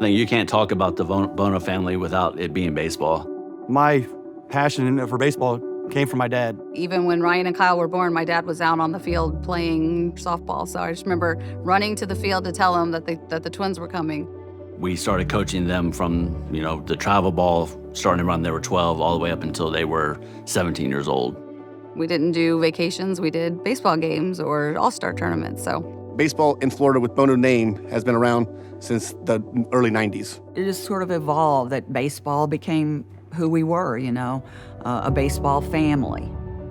I think you can't talk about the Bono family without it being baseball. My passion for baseball came from my dad. Even when Ryan and Kyle were born, my dad was out on the field playing softball. So I just remember running to the field to tell them that the twins were coming. We started coaching them from, the travel ball, starting to run when they were 12, all the way up until they were 17 years old. We didn't do vacations. We did baseball games or all-star tournaments, so. Baseball in Florida with Bono name has been around since the early 90s. It just sort of evolved that baseball became who we were, a baseball family.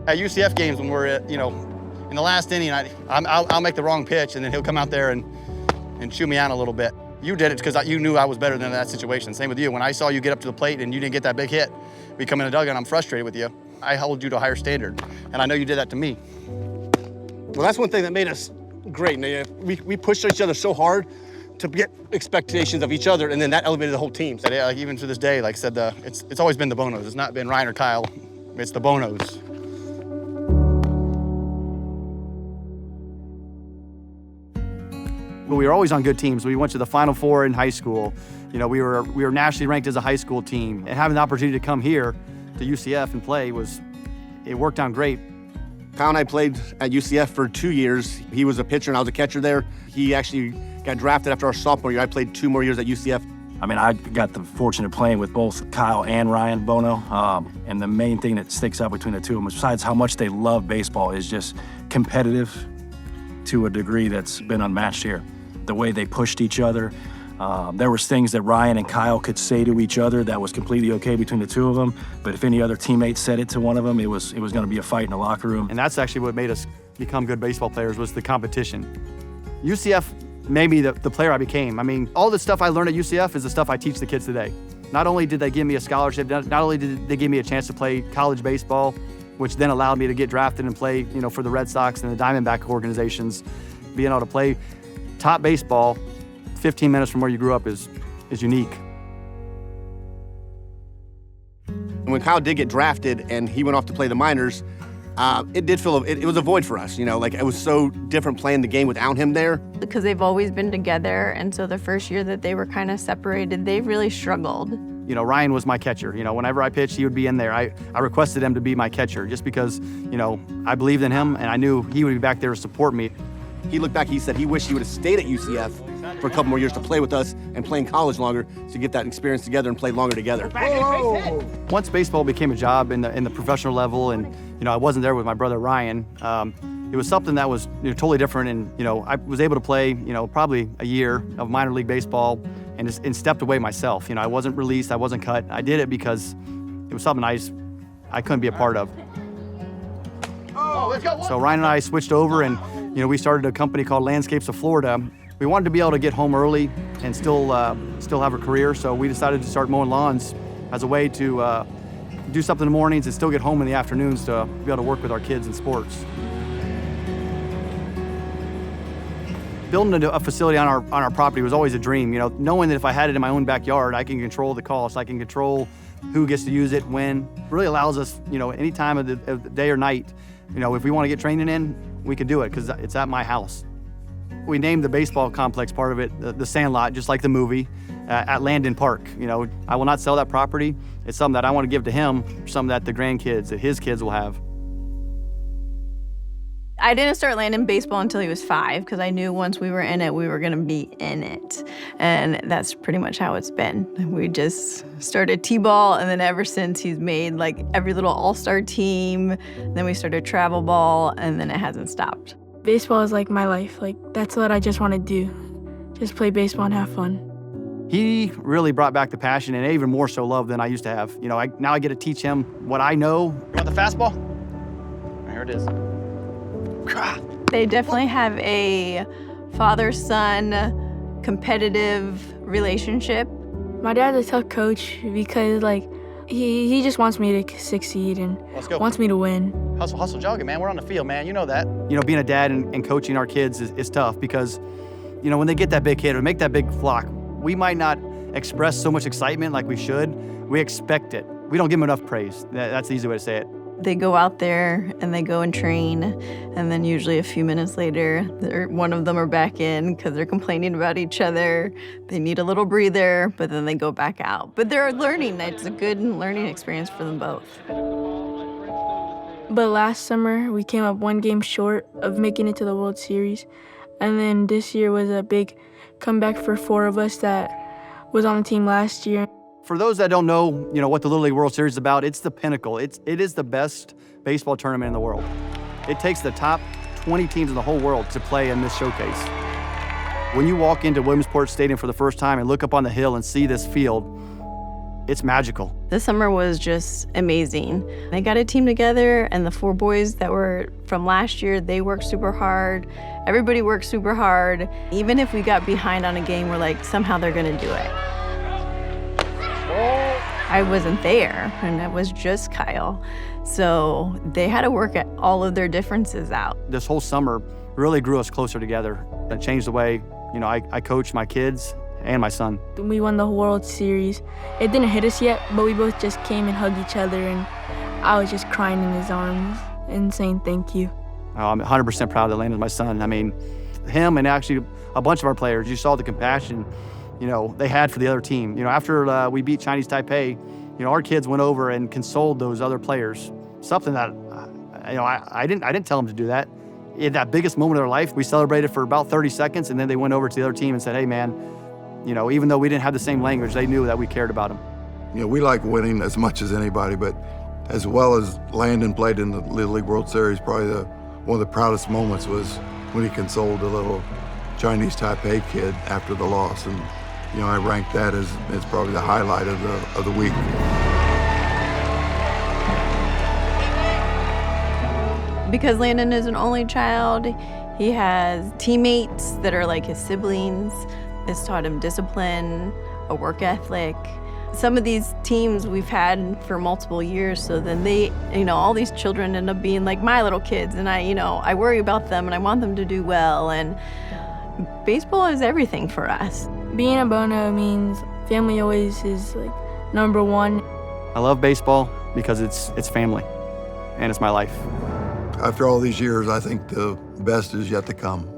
At UCF games when we're at, in the last inning, I'll make the wrong pitch and then he'll come out there and chew me out a little bit. You did it because you knew I was better than that situation. Same with you. When I saw you get up to the plate and you didn't get that big hit, we come in the dugout, I'm frustrated with you. I held you to a higher standard, and I know you did that to me. Well, that's one thing that made us great. We pushed each other so hard to get expectations of each other, and then that elevated the whole team. So, like, even to this day, like I said, it's always been the Bonos. It's not been Ryan or Kyle. It's the Bonos. We were always on good teams. We went to the Final Four in high school. We were nationally ranked as a high school team. And having the opportunity to come here to UCF and play it worked out great. Kyle and I played at UCF for 2 years. He was a pitcher and I was a catcher there. He actually got drafted after our sophomore year. I played 2 more years at UCF. I got the fortune of playing with both Kyle and Ryan Bono. And the main thing that sticks out between the two of them, besides how much they love baseball, is just competitive to a degree that's been unmatched here. The way they pushed each other. There was things that Ryan and Kyle could say to each other that was completely okay between the two of them. But if any other teammate said it to one of them, it was going to be a fight in the locker room. And that's actually what made us become good baseball players, was the competition. UCF made me the player I became. All the stuff I learned at UCF is the stuff I teach the kids today. Not only did they give me a scholarship, not only did they give me a chance to play college baseball, which then allowed me to get drafted and play, for the Red Sox and the Diamondback organizations. Being able to play top baseball 15 minutes from where you grew up is unique. When Kyle did get drafted and he went off to play the minors, it did feel, it was a void for us, it was so different playing the game without him there. Because they've always been together, and so the first year that they were kind of separated, they really struggled. Ryan was my catcher. Whenever I pitched, he would be in there. I requested him to be my catcher just because, I believed in him and I knew he would be back there to support me. He looked back, he said he wished he would have stayed at UCF for a couple more years to play with us and play in college longer to get that experience together and play longer together. Whoa. Once baseball became a job in the professional level and, I wasn't there with my brother Ryan, it was something that was totally different. And, I was able to play, probably a year of minor league baseball and stepped away myself. I wasn't released, I wasn't cut. I did it because it was something I couldn't be a part of. So Ryan and I switched over and, we started a company called Landscapes of Florida. We wanted to be able to get home early and still have a career, so we decided to start mowing lawns as a way to do something in the mornings and still get home in the afternoons to be able to work with our kids in sports. Building a facility on our property was always a dream, knowing that if I had it in my own backyard, I can control the cost, I can control who gets to use it, when. It really allows us, any time of the day or night, if we want to get training in, we can do it because it's at my house. We named the baseball complex part of it the Sandlot, just like the movie, at Landon Park. I will not sell that property. It's something that I want to give to him, something that the grandkids, that his kids will have. I didn't start Landon baseball until he was 5 because I knew once we were in it, we were going to be in it. And that's pretty much how it's been. We just started T-ball, and then ever since he's made like every little all-star team. Then we started travel ball, and then it hasn't stopped. Baseball is like my life. That's what I just want to do. Just play baseball and have fun. He really brought back the passion and even more so love than I used to have. Now I get to teach him what I know. You want the fastball? Here it is. They definitely have a father-son competitive relationship. My dad's a tough coach because he just wants me to succeed and wants me to win. Hustle jogging, man. We're on the field, man. You know that. Being a dad and coaching our kids is tough because, when they get that big hit or make that big flock, we might not express so much excitement like we should. We expect it. We don't give them enough praise. That's the easy way to say it. They go out there and they go and train, and then usually a few minutes later, one of them are back in because they're complaining about each other. They need a little breather, but then they go back out. But they're learning. It's a good learning experience for them both. But last summer, we came up one game short of making it to the World Series. And then this year was a big comeback for 4 of us that was on the team last year. For those that don't know, what the Little League World Series is about, it's the pinnacle. It is the best baseball tournament in the world. It takes the top 20 teams in the whole world to play in this showcase. When you walk into Williamsport Stadium for the first time and look up on the hill and see this field, it's magical. This summer was just amazing. They got a team together, and the 4 boys that were from last year, they worked super hard. Everybody worked super hard. Even if we got behind on a game, we're like, somehow they're gonna do it. I wasn't there, and it was just Kyle. So they had to work at all of their differences out. This whole summer really grew us closer together. It changed the way, I coach my kids and my son. We won the World Series. It didn't hit us yet, but we both just came and hugged each other, and I was just crying in his arms and saying thank you. I'm 100% proud that Landon's my son. I mean, him and actually a bunch of our players, you saw the compassion they had for the other team. After we beat Chinese Taipei, our kids went over and consoled those other players. Something that, I didn't tell them to do that. In that biggest moment of their life, we celebrated for about 30 seconds, and then they went over to the other team and said, hey, man, even though we didn't have the same language, they knew that we cared about them. We like winning as much as anybody, but as well as Landon played in the Little League World Series, probably one of the proudest moments was when he consoled the little Chinese Taipei kid after the loss. And I rank that as probably the highlight of the week. Because Landon is an only child, he has teammates that are like his siblings. It's taught him discipline, a work ethic. Some of these teams we've had for multiple years, so then they, all these children end up being like my little kids, and I worry about them and I want them to do well, and baseball is everything for us. Being a Bono means family always is like number one. I love baseball because it's family and it's my life. After all these years, I think the best is yet to come.